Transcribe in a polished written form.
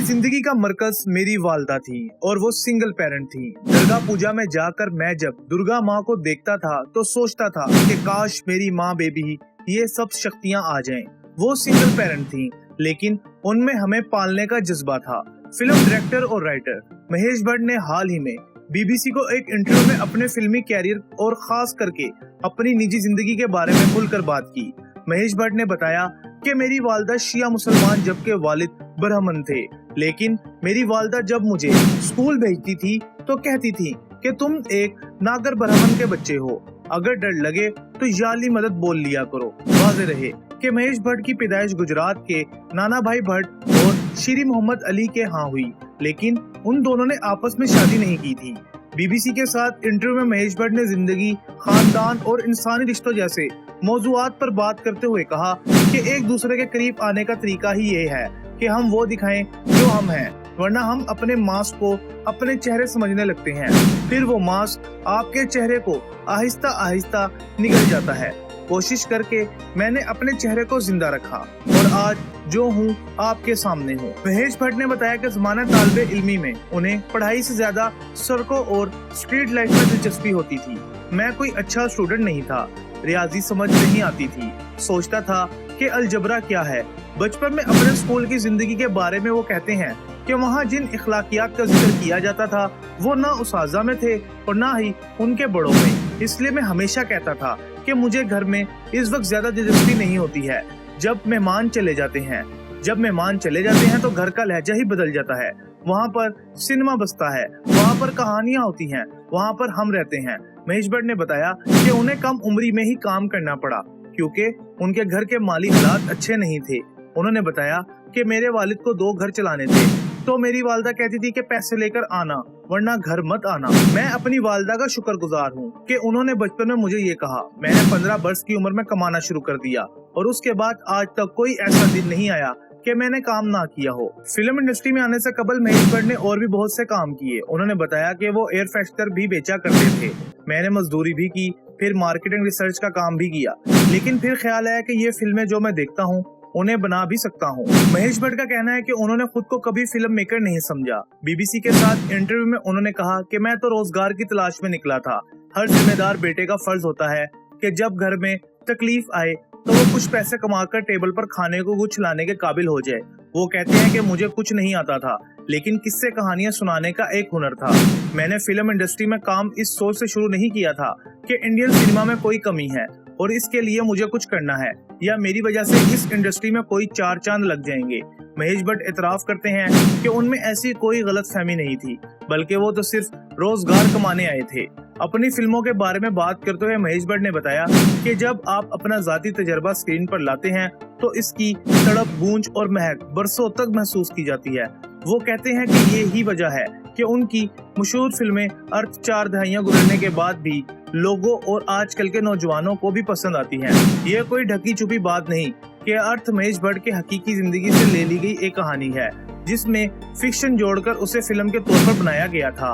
जिंदगी का मरकज मेरी वालदा थी और वो सिंगल पेरेंट थी। दुर्गा पूजा में जाकर मैं जब दुर्गा माँ को देखता था तो सोचता था कि काश मेरी माँ बेबी ये सब शक्तियाँ आ जाएं। वो सिंगल पेरेंट थी लेकिन उनमें हमें पालने का जज्बा था। फिल्म डायरेक्टर और राइटर महेश भट्ट ने हाल ही में बीबीसी को एक इंटरव्यू में अपने फिल्मी कैरियर और खास करके अपनी निजी जिंदगी के बारे में खुलकर बात की। महेश भट्ट ने बताया कि मेरी वालदा शिया मुसलमान जबकि वालिद ब्राह्मण थे, लेकिन मेरी वालदा जब मुझे स्कूल भेजती थी तो कहती थी कि तुम एक नागर ब्राह्मण के बच्चे हो, अगर डर लगे तो याली मदद बोल लिया करो। वाज़ेह रहे कि महेश भट्ट की पैदाइश गुजरात के नाना भाई भट्ट और श्री मोहम्मद अली के यहाँ हुई, लेकिन उन दोनों ने आपस में शादी नहीं की थी। बीबीसी के साथ इंटरव्यू में महेश भट्ट ने जिंदगी, खानदान और इंसानी रिश्तों जैसे मौजूआत पर बात करते हुए कहा कि एक दूसरे के करीब आने का तरीका ही ये है कि हम वो दिखाएं जो हम हैं, वरना हम अपने मास्क को अपने चेहरे समझने लगते हैं, फिर वो मास्क आपके चेहरे को आहिस्ता आहिस्ता निकल जाता है। कोशिश करके मैंने अपने चेहरे को जिंदा रखा और आज जो हूँ आपके सामने हूँ। महेश भट्ट ने बताया कि ज़माना तालिबे इल्मी में उन्हें पढ़ाई से ज्यादा सड़कों और स्ट्रीट लाइफ में दिलचस्पी होती थी। मैं कोई अच्छा स्टूडेंट नहीं था, रियाजी समझ नहीं आती थी, सोचता था कि अलजबरा क्या है। बचपन में अपने स्कूल की जिंदगी के बारे में वो कहते हैं कि वहाँ जिन इखलाकियात का जिक्र किया जाता था वो ना उसाजा में थे और ना ही उनके बड़ों में, इसलिए मैं हमेशा कहता था कि मुझे घर में इस वक्त ज्यादा दिलचस्पी नहीं होती है। जब मेहमान चले जाते हैं तो घर का लहजा ही बदल जाता है। वहाँ पर सिनेमा बसता है, वहाँ पर कहानियाँ होती हैं, वहाँ पर हम रहते हैं। महेश भट्ट ने बताया कि उन्हें कम उम्री में ही काम करना पड़ा क्योंकि उनके घर के माली हालात अच्छे नहीं थे। उन्होंने बताया कि मेरे वालिद को 2 घर चलाने थे, तो मेरी वालदा कहती थी कि पैसे लेकर आना वरना घर मत आना। मैं अपनी वालदा का शुक्रगुजार हूँ कि उन्होंने बचपन में मुझे ये कहा। मैंने 15 वर्ष की उम्र में कमाना शुरू कर दिया और उसके बाद आज तक कोई ऐसा दिन नहीं आया कि मैंने काम ना किया हो। फिल्म इंडस्ट्री में आने से कबल महेश भट्ट ने और भी बहुत से काम किए। उन्होंने बताया कि वो एयर फ्रेशनर भी बेचा करते थे। मैंने मजदूरी भी की, फिर मार्केटिंग रिसर्च का काम भी किया, लेकिन फिर ख्याल आया कि ये फिल्में जो मैं देखता हूँ उन्हें बना भी सकता हूँ। महेश भट्ट का कहना है कि उन्होंने खुद को कभी फिल्म मेकर नहीं समझा। बीबीसी के साथ इंटरव्यू में उन्होंने कहा कि मैं तो रोजगार की तलाश में निकला था। हर जिम्मेदार बेटे का फर्ज होता है कि जब घर में तकलीफ आए तो वो कुछ पैसे कमाकर टेबल पर खाने को कुछ लाने के काबिल हो जाए। वो कहते हैं कि मुझे कुछ नहीं आता था, लेकिन किस्से कहानियां सुनाने का एक हुनर था। मैंने फिल्म इंडस्ट्री में काम इस सोच से शुरू नहीं किया था कि इंडियन सिनेमा में कोई कमी है और इसके लिए मुझे कुछ करना है या मेरी वजह से इस इंडस्ट्री में कोई 4 चांद लग जाएंगे। महेश भट्ट इतराफ करते हैं कि उनमें ऐसी कोई गलतफहमी नहीं थी, बल्कि वो तो सिर्फ रोजगार कमाने आए थे। अपनी फिल्मों के बारे में बात करते हुए महेश भट्ट ने बताया कि जब आप अपना जाती तजर्बा स्क्रीन पर लाते हैं तो इसकी तड़प, गूंज और महक बरसों तक महसूस की जाती है। वो कहते हैं कि ये ही वजह है कि उनकी मशहूर फिल्में अर्थ 4 दहाइयां गुजरने के बाद भी लोगों और आजकल के नौजवानों को भी पसंद आती हैं। ये कोई ढकी छुपी बात नहीं कि अर्थ महेश भट्ट के हकीकी जिंदगी से ले ली गई एक कहानी है जिसमें फिक्शन जोड़कर उसे फिल्म के तौर पर बनाया गया था।